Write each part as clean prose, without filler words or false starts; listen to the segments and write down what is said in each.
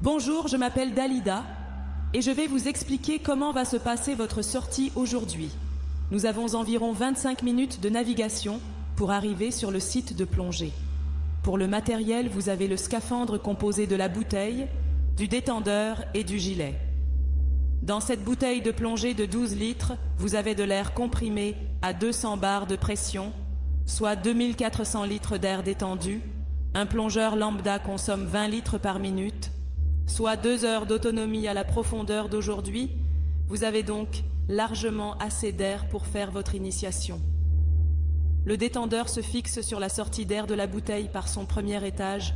Bonjour, je m'appelle Dalida et je vais vous expliquer comment va se passer votre sortie aujourd'hui. Nous avons environ 25 minutes de navigation pour arriver sur le site de plongée. Pour le matériel, vous avez le scaphandre composé de la bouteille, du détendeur et du gilet. Dans cette bouteille de plongée de 12 litres, vous avez de l'air comprimé à 200 bars de pression, soit 2400 litres d'air détendu. Un plongeur lambda consomme 20 litres par minute, soit 2 heures d'autonomie à la profondeur d'aujourd'hui. Vous avez donc largement assez d'air pour faire votre initiation. Le détendeur se fixe sur la sortie d'air de la bouteille par son premier étage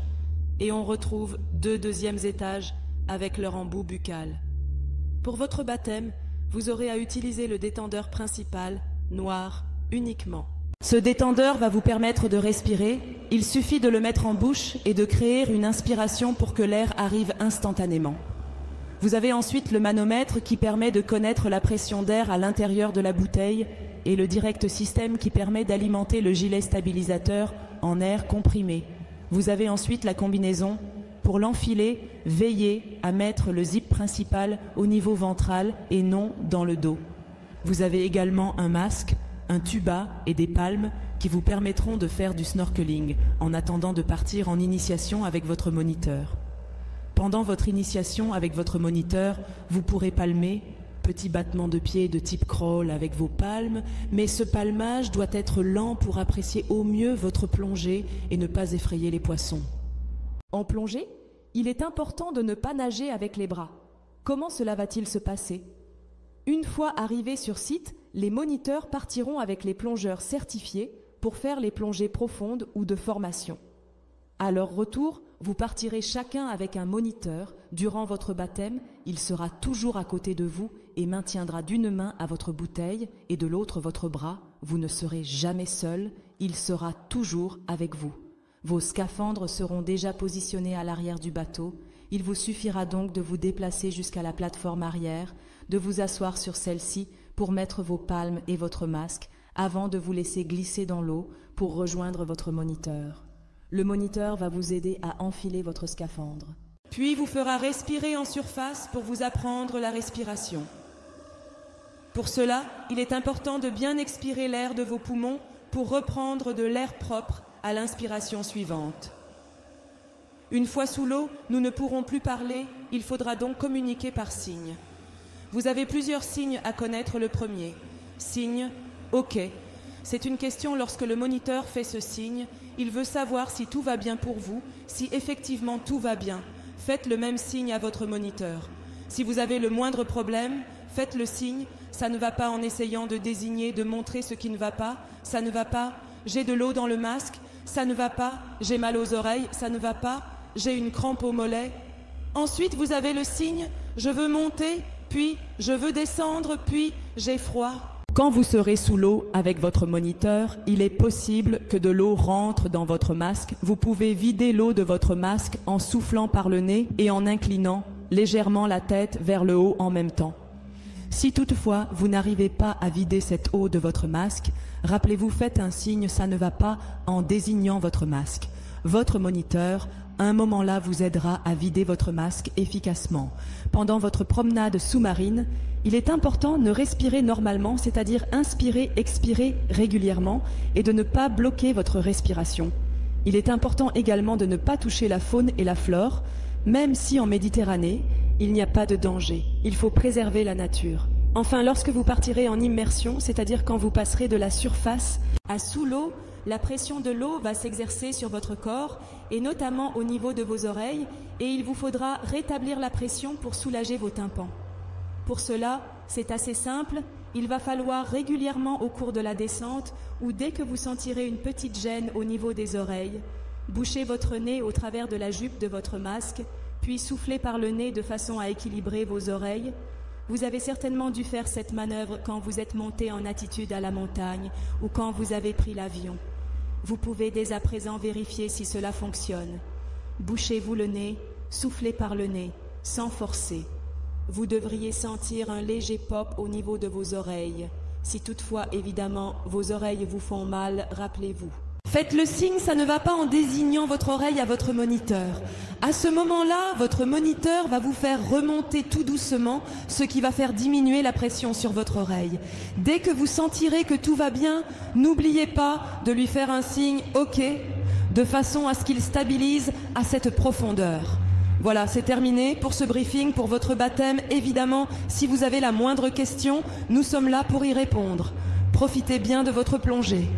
et on retrouve 2 deuxièmes étages avec leur embout buccal. Pour votre baptême, vous aurez à utiliser le détendeur principal, noir, uniquement. Ce détendeur va vous permettre de respirer. Il suffit de le mettre en bouche et de créer une inspiration pour que l'air arrive instantanément. Vous avez ensuite le manomètre qui permet de connaître la pression d'air à l'intérieur de la bouteille et le direct système qui permet d'alimenter le gilet stabilisateur en air comprimé. Vous avez ensuite la combinaison. Pour l'enfiler, veillez à mettre le zip principal au niveau ventral et non dans le dos. Vous avez également un masque, un tuba et des palmes qui vous permettront de faire du snorkeling en attendant de partir en initiation avec votre moniteur. Pendant votre initiation avec votre moniteur, vous pourrez palmer, petit battement de pied de type crawl avec vos palmes, mais ce palmage doit être lent pour apprécier au mieux votre plongée et ne pas effrayer les poissons. En plongée, il est important de ne pas nager avec les bras. Comment cela va-t-il se passer ? Une fois arrivés sur site, les moniteurs partiront avec les plongeurs certifiés pour faire les plongées profondes ou de formation. À leur retour, vous partirez chacun avec un moniteur. Durant votre baptême, il sera toujours à côté de vous et maintiendra d'une main à votre bouteille et de l'autre votre bras. Vous ne serez jamais seul, il sera toujours avec vous. Vos scaphandres seront déjà positionnés à l'arrière du bateau. Il vous suffira donc de vous déplacer jusqu'à la plateforme arrière, de vous asseoir sur celle-ci pour mettre vos palmes et votre masque avant de vous laisser glisser dans l'eau pour rejoindre votre moniteur. Le moniteur va vous aider à enfiler votre scaphandre. Puis vous fera respirer en surface pour vous apprendre la respiration. Pour cela, il est important de bien expirer l'air de vos poumons pour reprendre de l'air propre à l'inspiration suivante. Une fois sous l'eau, nous ne pourrons plus parler, il faudra donc communiquer par signes. Vous avez plusieurs signes à connaître. Le premier, signe « OK ». C'est une question lorsque le moniteur fait ce signe. Il veut savoir si tout va bien pour vous, si effectivement tout va bien. Faites le même signe à votre moniteur. Si vous avez le moindre problème, faites le signe. Ça ne va pas en essayant de désigner, de montrer ce qui ne va pas. Ça ne va pas, j'ai de l'eau dans le masque. Ça ne va pas, j'ai mal aux oreilles. Ça ne va pas, j'ai une crampe au mollet. Ensuite, vous avez le signe, je veux monter, puis je veux descendre, puis j'ai froid. Quand vous serez sous l'eau avec votre moniteur, il est possible que de l'eau rentre dans votre masque. Vous pouvez vider l'eau de votre masque en soufflant par le nez et en inclinant légèrement la tête vers le haut en même temps. Si toutefois vous n'arrivez pas à vider cette eau de votre masque, rappelez-vous, faites un signe « ça ne va pas » en désignant votre masque. Votre moniteur, à un moment là, vous aidera à vider votre masque efficacement. Pendant votre promenade sous-marine, il est important de respirer normalement, c'est-à-dire inspirer, expirer régulièrement et de ne pas bloquer votre respiration. Il est important également de ne pas toucher la faune et la flore, même si en Méditerranée, il n'y a pas de danger. Il faut préserver la nature. Enfin, lorsque vous partirez en immersion, c'est-à-dire quand vous passerez de la surface à sous l'eau, la pression de l'eau va s'exercer sur votre corps et notamment au niveau de vos oreilles et il vous faudra rétablir la pression pour soulager vos tympans. Pour cela, c'est assez simple, il va falloir régulièrement au cours de la descente ou dès que vous sentirez une petite gêne au niveau des oreilles, boucher votre nez au travers de la jupe de votre masque, puis souffler par le nez de façon à équilibrer vos oreilles. Vous avez certainement dû faire cette manœuvre quand vous êtes monté en altitude à la montagne ou quand vous avez pris l'avion. Vous pouvez dès à présent vérifier si cela fonctionne. Bouchez-vous le nez, soufflez par le nez, sans forcer. Vous devriez sentir un léger pop au niveau de vos oreilles. Si toutefois, évidemment, vos oreilles vous font mal, rappelez-vous. Faites le signe, ça ne va pas en désignant votre oreille à votre moniteur. À ce moment-là, votre moniteur va vous faire remonter tout doucement, ce qui va faire diminuer la pression sur votre oreille. Dès que vous sentirez que tout va bien, n'oubliez pas de lui faire un signe « OK », de façon à ce qu'il stabilise à cette profondeur. Voilà, c'est terminé pour ce briefing, pour votre baptême. Évidemment, si vous avez la moindre question, nous sommes là pour y répondre. Profitez bien de votre plongée.